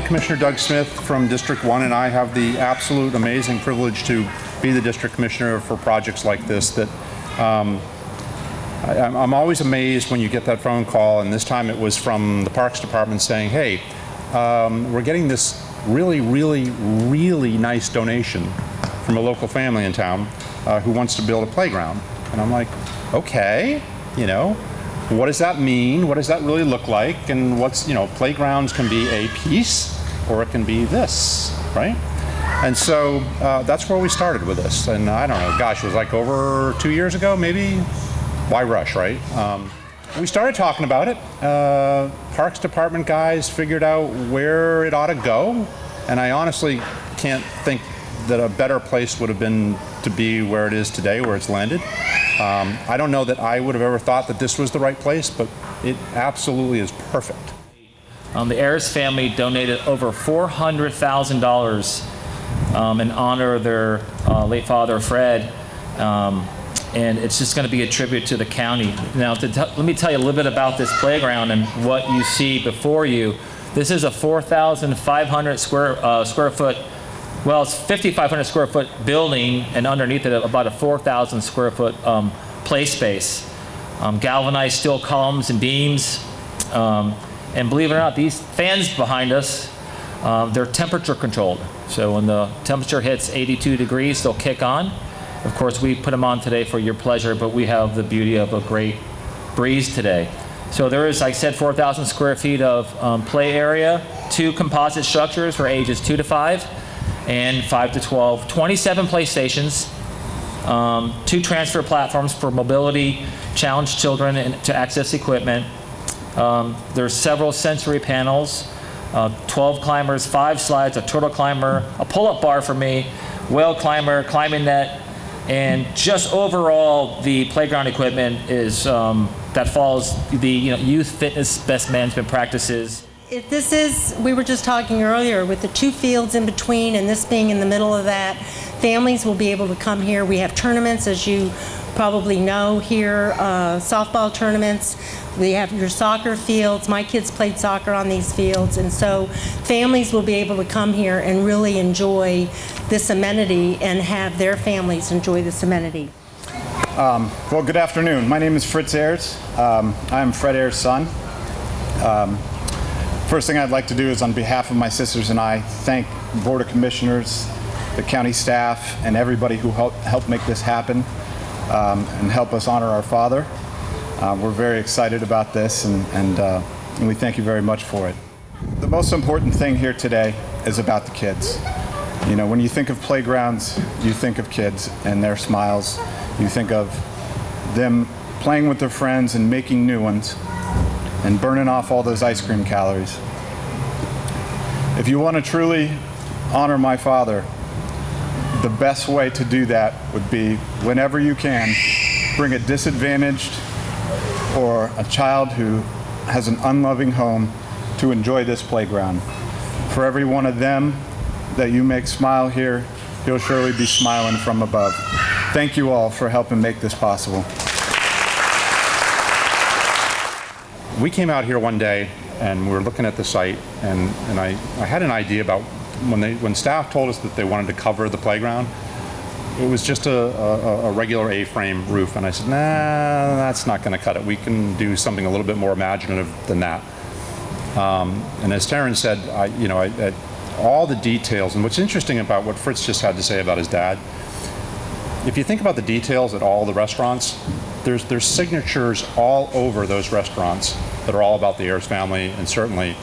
Commissioner Doug Smith from District 1, and I have the absolute amazing privilege to be the District Commissioner for projects like this. That I'm always amazed when you get that phone call, and this time it was from the Parks Department saying, hey, we're getting this really, really, really nice donation from a local family in town who wants to build a playground. And I'm like, okay, you know, what does that mean? What does that really look like? And what's, you know, playgrounds can be a piece or it can be this, right? And so that's where we started with this. And I don't know, gosh, it was like over 2 years ago, maybe? Why rush, right? We started talking about it. Parks Department guys figured out where it ought to go. And I honestly can't think that a better place would have been to be where it is today, where it's landed. I don't know that I would have ever thought that this was the right place, but it absolutely is perfect. The Ayres family donated over $400,000 in honor of their late father, Fred. And it's just going to be a tribute to the county. Now, let me tell you a little bit about this playground and what you see before you. This is a 4,500 square foot, well, it's 5,500 square foot building, and underneath it about a 4,000 square foot play space. Galvanized steel columns and beams. And believe it or not, these fans behind us, they're temperature controlled. So when the temperature hits 82 degrees, they'll kick on. Of course, we put them on today for your pleasure, but we have the beauty of a great breeze today. So there is, like I said, 4,000 square feet of play area, 2 composite structures for ages 2 to 5 and 5 to 12, 27 play stations, 2 transfer platforms for mobility challenged children and to access equipment. There's several sensory panels, 12 climbers, 5 slides, a turtle climber, a pull-up bar for me, whale climber, climbing net, and just overall the playground equipment is that follows the youth fitness best management practices. We were just talking earlier with the 2 fields in between and this being in the middle of that, families will be able to come here. We have tournaments, as you probably know here, softball tournaments. We have your soccer fields. My kids played soccer on these fields, and so families will be able to come here and really enjoy this amenity and have their families enjoy this amenity. Well, good afternoon. My name is Fritz Ayres. I'm Fred Ayres' son. First thing I'd like to do is, on behalf of my sisters and I, thank the Board of Commissioners, the county staff, and everybody who helped make this happen and help us honor our father. We're very excited about this, and we thank you very much for it. The most important thing here today is about the kids. You know, when you think of playgrounds, you think of kids and their smiles. You think of them playing with their friends and making new ones and burning off all those ice cream calories. If you want to truly honor my father, the best way to do that would be, whenever you can, bring a disadvantaged or a child who has an unloving home to enjoy this playground. For every one of them that you make smile here, he'll surely be smiling from above. Thank you all for helping make this possible. We came out here one day and we were looking at the site, and I had an idea about when staff told us that they wanted to cover the playground. It was just a regular A-frame roof, and I said, nah, that's not going to cut it. We can do something a little bit more imaginative than that. And as Taryn said, all the details, and what's interesting about what Fritz just had to say about his dad, if you think about the details at all the restaurants, there's signatures all over those restaurants that are all about the Ayres family, and certainly,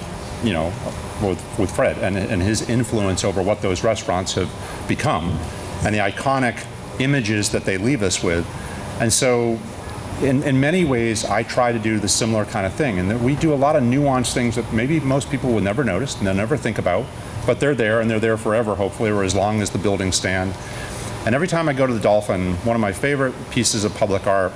with Fred and his influence over what those restaurants have become, and the iconic images that they leave us with. And so in many ways, I try to do the similar kind of thing, and that we do a lot of nuanced things that maybe most people would never notice and they'll never think about, but they're there, and they're there forever, hopefully, or as long as the buildings stand. And every time I go to the Dolphin, one of my favorite pieces of public art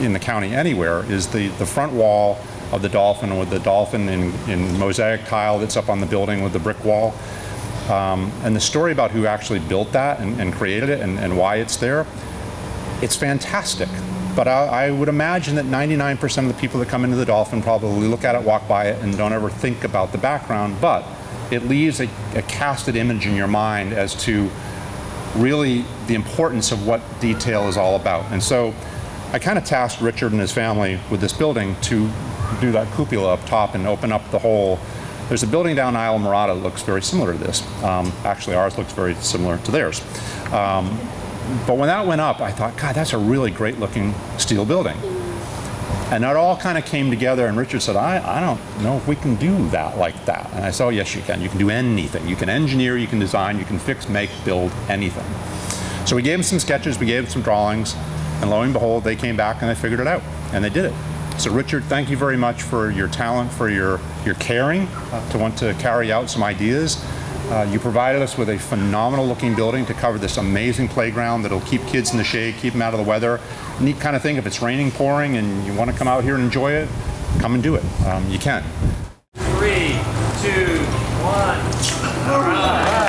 in the county anywhere is the front wall of the Dolphin, with the Dolphin in mosaic tile that's up on the building with the brick wall. And the story about who actually built that and created it and why it's there, it's fantastic. But I would imagine that 99% of the people that come into the Dolphin probably look at it, walk by it, and don't ever think about the background. But it leaves a casted image in your mind as to really the importance of what detail is all about. And so I kind of tasked Richard and his family with this building to do that cupola up top and open up the whole. There's a building down Isla Morada that looks very similar to this. Actually, ours looks very similar to theirs. But when that went up, I thought, God, that's a really great looking steel building. And it all kind of came together, and Richard said, I don't know if we can do that like that. And I said, oh, yes, you can. You can do anything. You can engineer, you can design, you can fix, make, build, anything. So we gave them some sketches, we gave them some drawings, and lo and behold, they came back and they figured it out, and they did it. So Richard, thank you very much for your talent, for your caring to want to carry out some ideas. You provided us with a phenomenal looking building to cover this amazing playground that'll keep kids in the shade, keep them out of the weather. Neat kind of thing, if it's raining, pouring, and you want to come out here and enjoy it, come and do it. You can. 3, 2, 1. All right.